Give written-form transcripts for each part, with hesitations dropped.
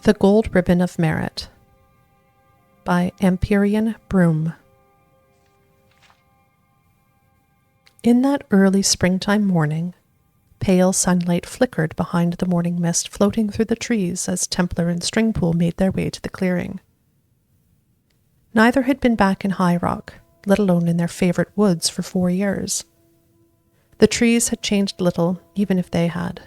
The Gold Ribbon of Merit by Empyrean Broom. In that early springtime morning, pale sunlight flickered behind the morning mist floating through the trees as Templar and Stringpool made their way to the clearing. Neither had been back in High Rock, let alone in their favorite woods, for 4 years. The trees had changed little, even if they had.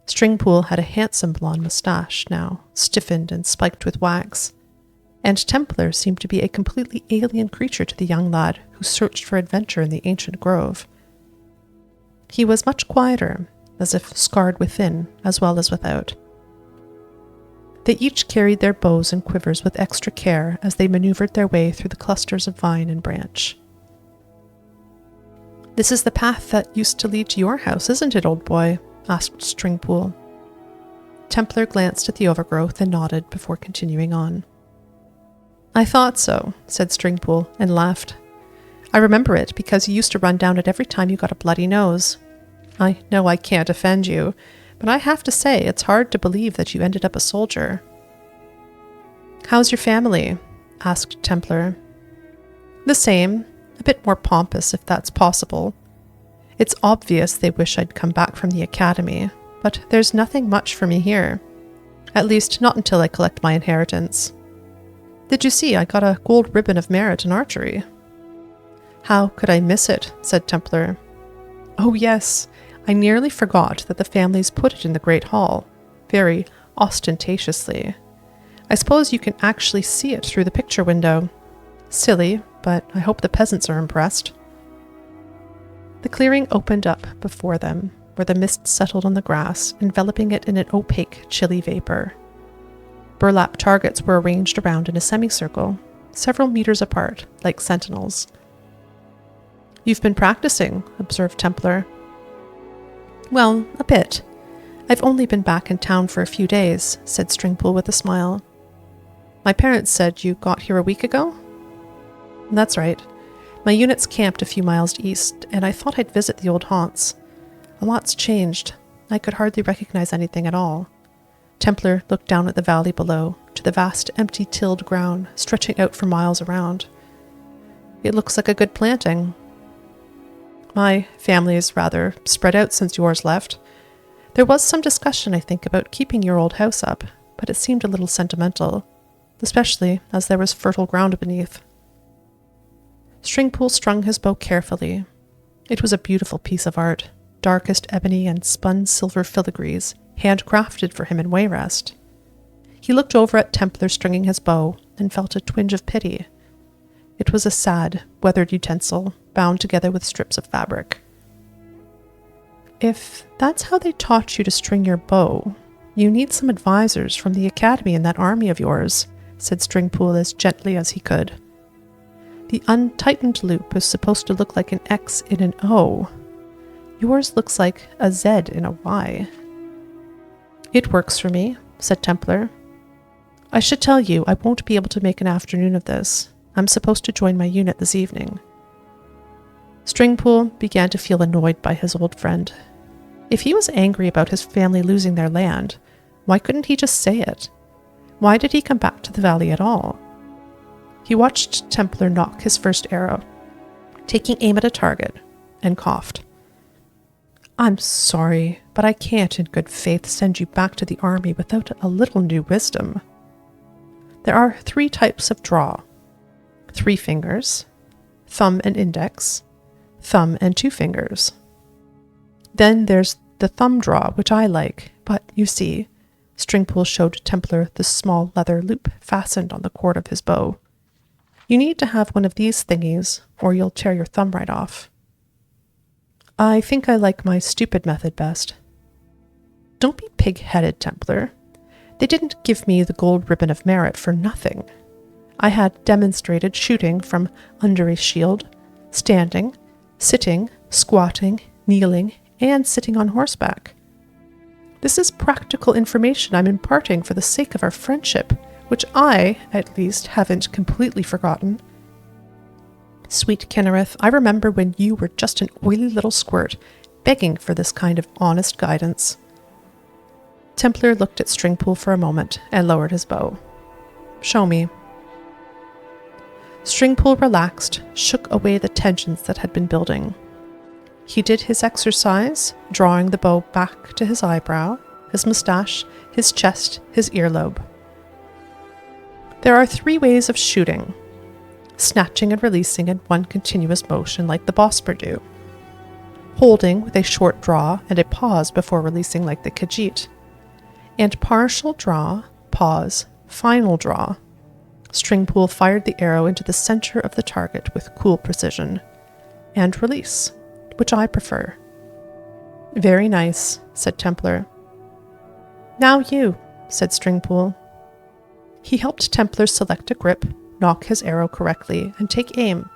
Stringpool had a handsome blonde moustache now, stiffened and spiked with wax, and Templar seemed to be a completely alien creature to the young lad who searched for adventure in the ancient grove. He was much quieter, as if scarred within as well as without. They each carried their bows and quivers with extra care as they maneuvered their way through the clusters of vine and branch. "This is the path that used to lead to your house, isn't it, old boy?" asked Stringpool. Templar glanced at the overgrowth and nodded before continuing on. "I thought so," said Stringpool, and laughed. "I remember it because you used to run down it every time you got a bloody nose. I know I can't offend you, but I have to say it's hard to believe that you ended up a soldier." "How's your family?" asked Templar. "The same, a bit more pompous if that's possible. It's obvious they wish I'd come back from the academy, but there's nothing much for me here. At least not until I collect my inheritance. Did you see I got a gold ribbon of merit in archery?" "How could I miss it?" said Templar. "Oh yes, I nearly forgot that the families put it in the Great Hall, very ostentatiously. I suppose you can actually see it through the picture window. Silly, but I hope the peasants are impressed." The clearing opened up before them, where the mist settled on the grass, enveloping it in an opaque, chilly vapor. Burlap targets were arranged around in a semicircle, several meters apart, like sentinels. "You've been practicing," observed Templar. "Well, a bit. I've only been back in town for a few days," said Stringpool with a smile. "My parents said you got here a week ago?" "That's right. My unit's camped a few miles east, and I thought I'd visit the old haunts. A lot's changed. I could hardly recognize anything at all." Templar looked down at the valley below, to the vast empty tilled ground stretching out for miles around. "It looks like a good planting." "My family is rather spread out since yours left. There was some discussion, I think, about keeping your old house up, but it seemed a little sentimental, especially as there was fertile ground beneath." Stringpool strung his bow carefully. It was a beautiful piece of art, darkest ebony and spun silver filigrees, handcrafted for him in Wayrest. He looked over at Templar stringing his bow and felt a twinge of pity. It was a sad, weathered utensil, bound together with strips of fabric. "If that's how they taught you to string your bow, you need some advisors from the academy in that army of yours," said Stringpool as gently as he could. "The untightened loop is supposed to look like an X in an O. Yours looks like a Z in a Y." "It works for me," said Templar. "I should tell you I won't be able to make an afternoon of this. I'm supposed to join my unit this evening." Stringpool began to feel annoyed by his old friend. If he was angry about his family losing their land, why couldn't he just say it? Why did he come back to the valley at all? He watched Templar nock his first arrow, taking aim at a target, and coughed. "I'm sorry, but I can't in good faith send you back to the army without a little new wisdom. There are 3 types of draw. 3 fingers, thumb and index, thumb and 2 fingers. Then there's the thumb draw, which I like, but you see," Stringpool showed Templar the small leather loop fastened on the cord of his bow. "You need to have one of these thingies, or you'll tear your thumb right off." "I think I like my stupid method best." "Don't be pig-headed, Templar. They didn't give me the gold ribbon of merit for nothing. I had demonstrated shooting from under a shield, standing, sitting, squatting, kneeling, and sitting on horseback. This is practical information I'm imparting for the sake of our friendship, which I, at least, haven't completely forgotten. Sweet Kinnereth, I remember when you were just an oily little squirt, begging for this kind of honest guidance." Templar looked at Stringpool for a moment and lowered his bow. "Show me." Stringpool relaxed, shook away the tensions that had been building. He did his exercise, drawing the bow back to his eyebrow, his mustache, his chest, his earlobe. There are 3 ways of shooting: snatching and releasing in one continuous motion like the Bosper do, holding with a short draw and a pause before releasing like the Khajiit, and partial draw, pause, final draw. Stringpool fired the arrow into the center of the target with cool precision, and release, which I prefer. "Very nice," said Templar. "Now you," said Stringpool. He helped Templar select a grip, nock his arrow correctly, and take aim.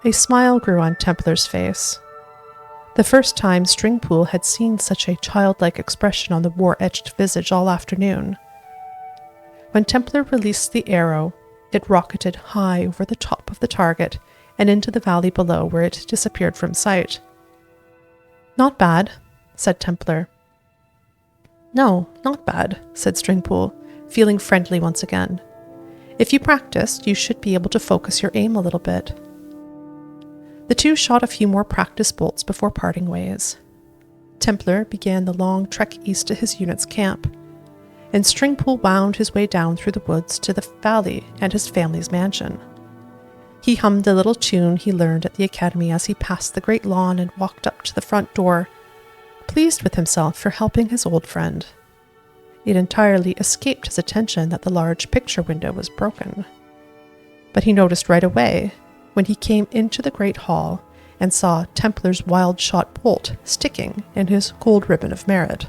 A smile grew on Templar's face. The first time Stringpool had seen such a childlike expression on the war-etched visage all afternoon. When Templar released the arrow, it rocketed high over the top of the target and into the valley below where it disappeared from sight. "Not bad," said Templar. "No, not bad," said Stringpool, feeling friendly once again. "If you practiced, you should be able to focus your aim a little bit." The two shot a few more practice bolts before parting ways. Templar began the long trek east to his unit's camp, and Stringpool wound his way down through the woods to the valley and his family's mansion. He hummed a little tune he learned at the academy as he passed the great lawn and walked up to the front door, pleased with himself for helping his old friend. It entirely escaped his attention that the large picture window was broken. But he noticed right away when he came into the great hall and saw Templar's wild-shot bolt sticking in his gold ribbon of merit.